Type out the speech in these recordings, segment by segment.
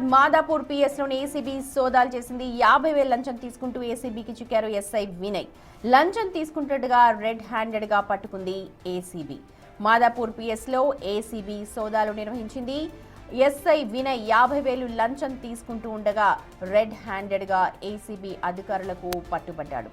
Hyderabad Madhapur పిఎస్లోని ACB సోదాలు చేసింది. 50,000 లంచం తీసుకుంటూ ఏసీబీకి చిక్కారు ఎస్ఐ వినయ్. లంచం తీసుకుంటుండగా రెడ్ హ్యాండెడ్గా పట్టుకుంది ఏసీబీ. మాదాపూర్ పిఎస్లో ఏసీబీ సోదాలు నిర్వహించింది. ఎస్ఐ వినయ్ 50,000 లంచం తీసుకుంటూ ఉండగా రెడ్ హ్యాండెడ్గా ఏసీబీ అధికారులకు పట్టుబడ్డాడు.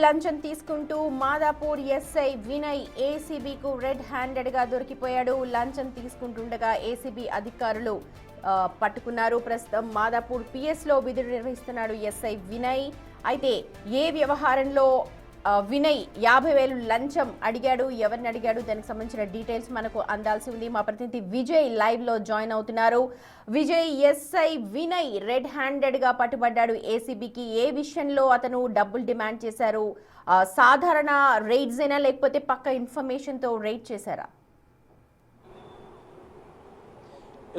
లంచం తీసుకుంటూ మాదాపూర్ ఎస్ఐ వినయ్ ఏసీబీకు రెడ్ హ్యాండెడ్గా దొరికిపోయాడు. లంచం తీసుకుంటుండగా ఏసీబీ అధికారులు పట్టుకున్నారు. ప్రస్తుతం మాదాపూర్ పిఎస్లో విధులు నిర్వహిస్తున్నాడు ఎస్ఐ వినయ్. అయితే ఏ వ్యవహారంలో వినయ్ 50,000 లంచం అడిగాడు, ఎవరిని అడిగాడు, దానికి సంబంధించిన డీటెయిల్స్ మనకు అందాల్సి ఉంది. మా ప్రతినిధి విజయ్ లైవ్ లో జాయిన్ అవుతున్నారు. Vijay, SI Vinay red handed గా పట్టుబడ్డాడు ఏసీబీకి. ఏ విషయంలో అతను డబ్బులు డిమాండ్ చేశారు? సాధారణ రైడ్స్ అయినా లేకపోతే పక్క ఇన్ఫర్మేషన్ తో రైడ్ చేశారా?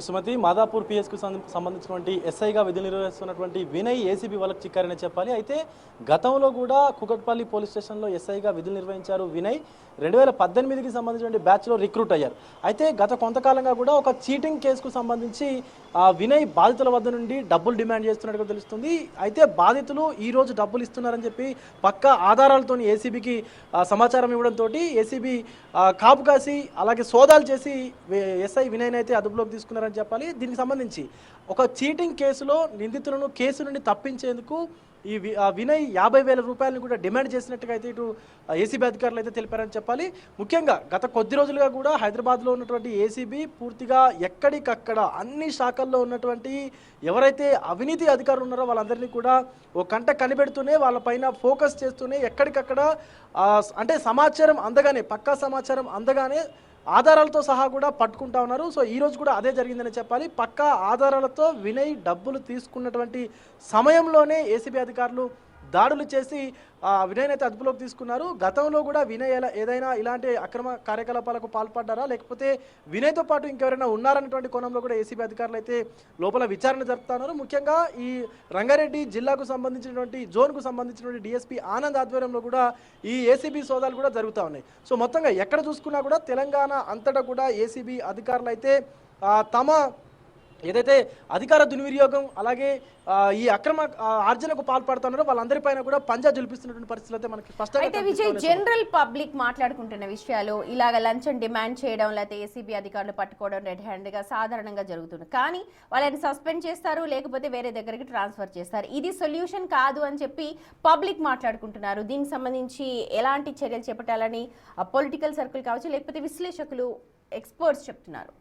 సుమతి, మాదాపూర్ పిఎస్కు సంబంధించినటువంటి ఎస్ఐగా విధులు నిర్వహిస్తున్నటువంటి వినయ్ ఏసీబీ వాళ్ళకి చిక్కారని చెప్పాలి. అయితే గతంలో కూడా కుకట్పల్లి పోలీస్ స్టేషన్లో ఎస్ఐగా విధులు నిర్వహించారు వినయ్. 2018కి సంబంధించిన బ్యాచ్లో రిక్రూట్ అయ్యారు. అయితే గత కొంతకాలంగా కూడా ఒక చీటింగ్ కేసుకు సంబంధించి వినయ్ బాధితుల వద్ద నుండి డబ్బులు డిమాండ్ చేస్తున్నట్టుగా తెలుస్తుంది. అయితే బాధితులు ఈ రోజు డబ్బులు ఇస్తున్నారని చెప్పి పక్కా ఆధారాలతో ఏసీబీకి సమాచారం ఇవ్వడంతో ఏసీబీ కాపు కాసి అలాగే సోదాలు చేసి ఎస్ఐ వినయ్ని అయితే అదుపులోకి తీసుకున్నారని చెప్పాలి. దీనికి సంబంధించి ఒక చీటింగ్ కేసులో నిందితులను కేసు నుండి తప్పించేందుకు ఈ వినయ్ 50,000 రూపాయలను కూడా డిమాండ్ చేసినట్టుగా అయితే ఇటు ఏసీబీ అధికారులు అయితే తెలిపారని చెప్పాలి. ముఖ్యంగా గత కొద్ది రోజులుగా కూడా హైదరాబాద్లో ఉన్నటువంటి ఏసీబీ పూర్తిగా ఎక్కడికక్కడ అన్ని శాఖల్లో ఉన్నటువంటి ఎవరైతే అవినీతి అధికారులు ఉన్నారో వాళ్ళందరినీ కూడా ఓ కంట కనిపెడుతూనే వాళ్ళపైన ఫోకస్ చేస్తూనే ఎక్కడికక్కడ అంటే సమాచారం అందగానే పక్కా సమాచారం అందగానే ఆధారాలతో సహా కూడా పట్టుకుంటా ఉన్నారు. సో ఈ రోజు కూడా అదే జరిగిందని చెప్పాలి. పక్కా ఆధారాలతో వినయ్ డబ్బులు తీసుకున్నటువంటి సమయంలోనే ఏసీబీ అధికారులు దాడులు చేసి వినయ్ అయితే అదుపులోకి తీసుకున్నారు. గతంలో కూడా వినయ్ ఏదైనా ఇలాంటి అక్రమ కార్యకలాపాలకు పాల్పడ్డారా, లేకపోతే వినయ్తో పాటు ఇంకెవరైనా ఉన్నారన్నటువంటి కోణంలో కూడా ఏసీబీ అధికారులు అయితే లోపల విచారణ జరుపుతున్నారు. ముఖ్యంగా ఈ రంగారెడ్డి జిల్లాకు సంబంధించినటువంటి జోన్కు సంబంధించినటువంటి డిఎస్పీ ఆనంద్ ఆధ్వర్యంలో కూడా ఈ ఏసీబీ సోదాలు కూడా జరుగుతూ ఉన్నాయి. సో మొత్తంగా ఎక్కడ చూసుకున్నా కూడా తెలంగాణ అంతటా కూడా ఏసీబీ అధికారులు అయితే తమ ఏదైతే అధికార దుర్వినియోగం అలాగే ఈ అక్రమ ఆర్జనకు పాల్పడుతున్నారో వాళ్ళందరిపైన కూడా పంజా జులిపిస్తున్నటువంటి పరిస్థితులు అయితే మనకి స్పష్టంగా. అయితే విజయ్, జనరల్ పబ్లిక్ మాట్లాడుకుంటున్న విషయాలు ఇలాగ లంచం డిమాండ్ చేయడం లేకపోతే ఏసీబీ అధికారులు పట్టుకోవడం రెడ్ హ్యాండ్ గా సాధారణంగా జరుగుతుంది. కానీ వాళ్ళని సస్పెండ్ చేస్తారు, లేకపోతే వేరే దగ్గరికి ట్రాన్స్ఫర్ చేస్తారు. ఇది సొల్యూషన్ కాదు అని చెప్పి పబ్లిక్ మాట్లాడుకుంటున్నారు. దీనికి సంబంధించి ఎలాంటి చర్యలు చేపట్టాలని పొలిటికల్ సర్కిల్ కావచ్చు లేకపోతే విశ్లేషకులు ఎక్స్పర్ట్స్ చెప్తున్నారు.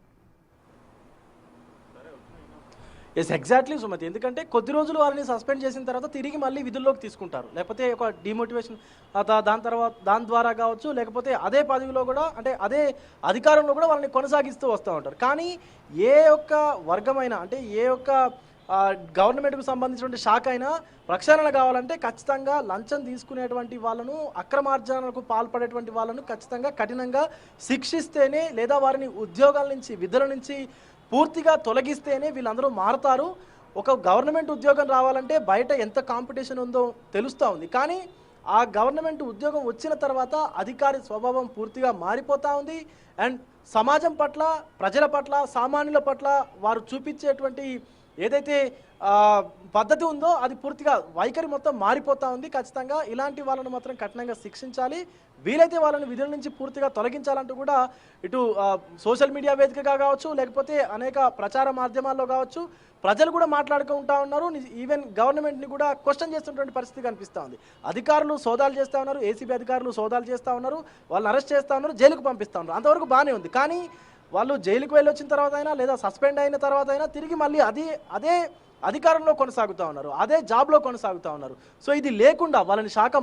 Yes, exactly Sumathi. ఎందుకంటే కొద్ది రోజులు వాళ్ళని సస్పెండ్ చేసిన తర్వాత తిరిగి మళ్ళీ విధుల్లోకి తీసుకుంటారు, లేకపోతే ఒక డిమోటివేషన్ దాని ద్వారా కావచ్చు, లేకపోతే అదే పదవిలో కూడా అంటే అదే అధికారంలో కూడా వాళ్ళని కొనసాగిస్తూ వస్తూ ఉంటారు. కానీ ఏ ఒక్క వర్గమైనా అంటే ఏ ఒక్క గవర్నమెంట్కు సంబంధించినటువంటి శాఖ అయినా ప్రక్షాళన కావాలంటే ఖచ్చితంగా లంచం తీసుకునేటువంటి వాళ్ళను, అక్రమార్జనకు పాల్పడేటువంటి వాళ్ళను ఖచ్చితంగా కఠినంగా శిక్షిస్తేనే, లేదా వారిని ఉద్యోగాల నుంచి విధుల నుంచి పూర్తిగా తొలగిస్తేనే వీళ్ళందరూ మారుతారు. ఒక గవర్నమెంట్ ఉద్యోగం రావాలంటే బయట ఎంత కాంపిటీషన్ ఉందో తెలుస్తూ ఉంది. కానీ ఆ గవర్నమెంట్ ఉద్యోగం వచ్చిన తర్వాత అధికారి స్వభావం పూర్తిగా మారిపోతూ ఉంది. అండ్ సమాజం పట్ల, ప్రజల పట్ల, సామాన్యుల పట్ల వారు చూపించేటువంటి ఏదైతే పద్ధతి ఉందో అది పూర్తిగా వైఖరి మొత్తం మారిపోతూ ఉంది. ఖచ్చితంగా ఇలాంటి వాళ్ళను మాత్రం కఠినంగా శిక్షించాలి. వీలైతే వాళ్ళని విధుల నుంచి పూర్తిగా తొలగించాలంటూ కూడా ఇటు సోషల్ మీడియా వేదికగా కావచ్చు, లేకపోతే అనేక ప్రచార మాధ్యమాల్లో కావచ్చు ప్రజలు కూడా మాట్లాడుకుంటూ ఉన్నారు. ఈవెన్ గవర్నమెంట్ని కూడా క్వశ్చన్ చేస్తున్నటువంటి పరిస్థితి కనిపిస్తూ ఉంది. అధికారులు సోదాలు చేస్తూ ఉన్నారు, ఏసీబీ అధికారులు సోదాలు చేస్తూ ఉన్నారు, వాళ్ళని అరెస్ట్ చేస్తూ ఉన్నారు, జైలుకు పంపిస్తూ ఉన్నారు. అంతవరకు బాగానే ఉంది. కానీ వాళ్ళు జైలుకు వెళ్ళి వచ్చిన తర్వాత అయినా లేదా సస్పెండ్ అయిన తర్వాత అయినా తిరిగి మళ్ళీ అదే అధికారంలో కొనసాగుతూ ఉన్నారు, అదే జాబ్లో కొనసాగుతూ ఉన్నారు. సో ఇది లేకుండా వాళ్ళని శాఖ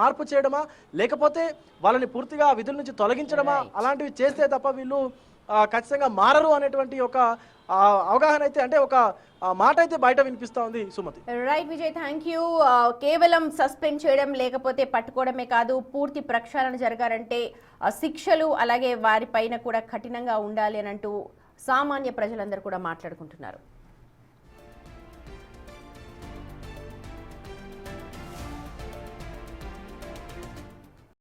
మార్పు చేయడమా, లేకపోతే వాళ్ళని పూర్తిగా విధుల నుంచి తొలగించడమా, అలాంటివి చేస్తే తప్ప వీళ్ళు ఖచ్చితంగా మారరు అనేటువంటి ఒక అవగాహన అయితే అంటే ఒక మాట అయితే బయట వినిపిస్తా ఉంది Sumathi. Right Vijay, thank you. కేవలం సస్పెండ్ చేయడం లేకపోతే పట్టుకోవడమే కాదు, పూర్తి ప్రక్షాళన జరగాలంటే శిక్షలు అలాగే వారిపైన కూడా కఠినంగా ఉండాలి అని అంటూ సామాన్య ప్రజలందరూ కూడా మాట్లాడుకుంటున్నారు.